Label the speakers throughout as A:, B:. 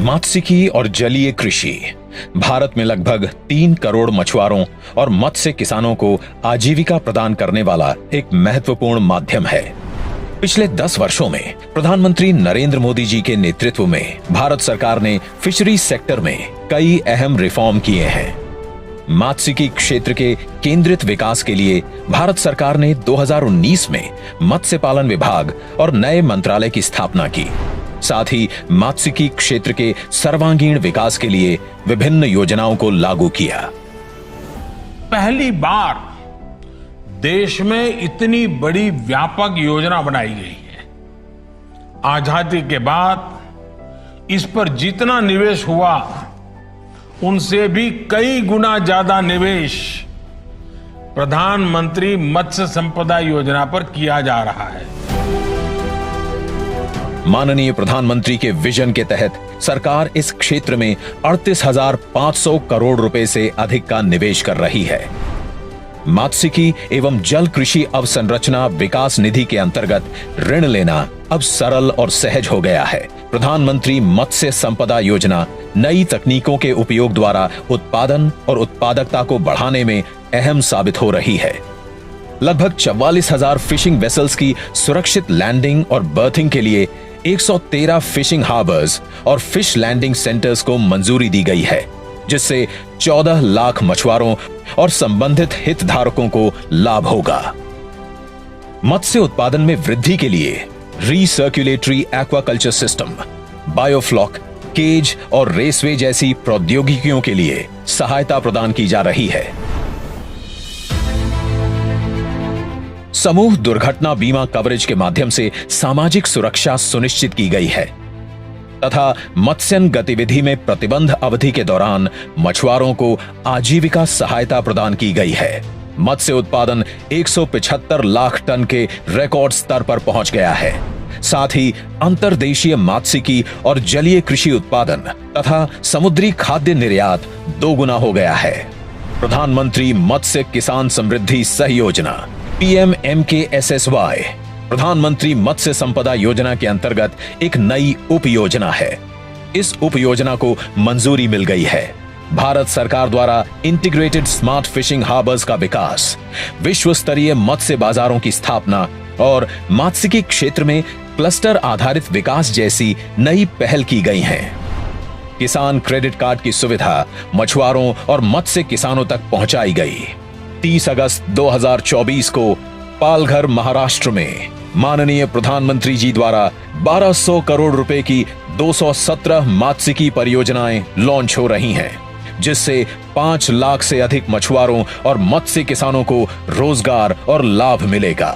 A: मत्स्यिकी और जलीय कृषि भारत में लगभग 3 करोड़ मछुआरों और मत्स्य किसानों को आजीविका प्रदान करने वाला एक महत्वपूर्ण माध्यम है। पिछले 10 वर्षों में प्रधानमंत्री नरेंद्र मोदी जी के नेतृत्व में भारत सरकार ने फिशरीज सेक्टर में कई अहम रिफॉर्म किए हैं। मत्स्यिकी क्षेत्र के केंद्रित विकास के लिए भारत सरकार ने 2019 में मत्स्य पालन विभाग और नए मंत्रालय की स्थापना की। साथ ही मत्स्यिकी क्षेत्र के सर्वांगीण विकास के लिए विभिन्न योजनाओं को लागू किया।
B: पहली बार देश में इतनी बड़ी व्यापक योजना बनाई गई है। आजादी के बाद इस पर जितना निवेश हुआ उनसे भी कई गुना ज्यादा निवेश प्रधानमंत्री मत्स्य संपदा योजना पर किया जा रहा है।
A: माननीय प्रधानमंत्री के विजन के तहत सरकार इस क्षेत्र में 38,500 करोड़ रुपए से अधिक का निवेश कर रही है। मत्स्यिकी एवं जल कृषि अवसंरचना विकास निधि के अंतर्गत ऋण लेना अब सरल और सहज हो गया है। प्रधानमंत्री मत्स्य संपदा योजना नई तकनीकों के उपयोग द्वारा उत्पादन और उत्पादकता को बढ़ाने में अहम साबित हो रही है। लगभग 44,000 फिशिंग वेसल्स की सुरक्षित लैंडिंग और बर्थिंग के लिए 113 फिशिंग हार्बर्स और फिश लैंडिंग सेंटर्स को मंजूरी दी गई है, जिससे 14 लाख मछुआरों और संबंधित हितधारकों को लाभ होगा। मत्स्य उत्पादन में वृद्धि के लिए रीसर्कुलेटरी एक्वाकल्चर सिस्टम, बायोफ्लॉक, केज और रेसवे जैसी प्रौद्योगिकियों के लिए सहायता प्रदान की जा रही है। समूह दुर्घटना बीमा कवरेज के माध्यम से सामाजिक सुरक्षा सुनिश्चित की गई है तथा मत्स्यन गतिविधि में प्रतिबंध अवधि के दौरान मछुआरों को आजीविका सहायता प्रदान की गई है। मत्स्य उत्पादन 175 लाख टन के रिकॉर्ड स्तर पर पहुंच गया है। साथ ही अंतर्देशीय मत्स्यिकी और जलीय कृषि उत्पादन तथा समुद्री खाद्य निर्यात 2 गुना हो गया है। प्रधानमंत्री मत्स्य किसान समृद्धि सहयोजना PMMKSSY प्रधानमंत्री मत्स्य संपदा योजना के अंतर्गत एक नई उप योजना है। इस उप योजना को मंजूरी मिल गई है। भारत सरकार द्वारा इंटीग्रेटेड स्मार्ट फिशिंग हार्बर्स का विकास, विश्व स्तरीय मत्स्य बाजारों की स्थापना और मत्स्यिकी क्षेत्र में क्लस्टर आधारित विकास जैसी नई पहल की गई हैं। किसान क्रेडिट कार्ड की सुविधा मछुआरों और मत्स्य किसानों तक पहुंचाई गई। 30 अगस्त 2024 को पालघर, महाराष्ट्र में माननीय प्रधानमंत्री जी द्वारा 1200 करोड़ रुपए की 217 मत्स्यिकी परियोजनाएं लॉन्च हो रही हैं, जिससे 5 लाख से अधिक मछुआरों और मत्स्य किसानों को रोजगार और लाभ मिलेगा।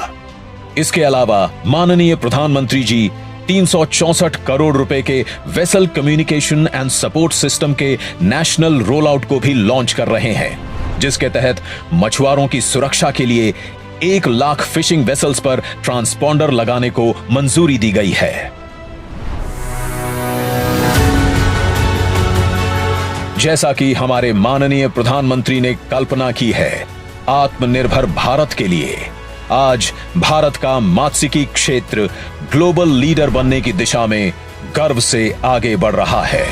A: इसके अलावा माननीय प्रधानमंत्री जी 364 करोड़ रुपए के vessel communication and support system के नेशनल रोल आउट को भी लॉन्च कर रहे हैं, जिसके तहत मछुआरों की सुरक्षा के लिए 1 लाख फिशिंग वेसल्स पर ट्रांसपॉन्डर लगाने को मंजूरी दी गई है। जैसा कि हमारे माननीय प्रधानमंत्री ने कल्पना की है, आत्मनिर्भर भारत के लिए आज भारत का मत्स्यिकी क्षेत्र ग्लोबल लीडर बनने की दिशा में गर्व से आगे बढ़ रहा है।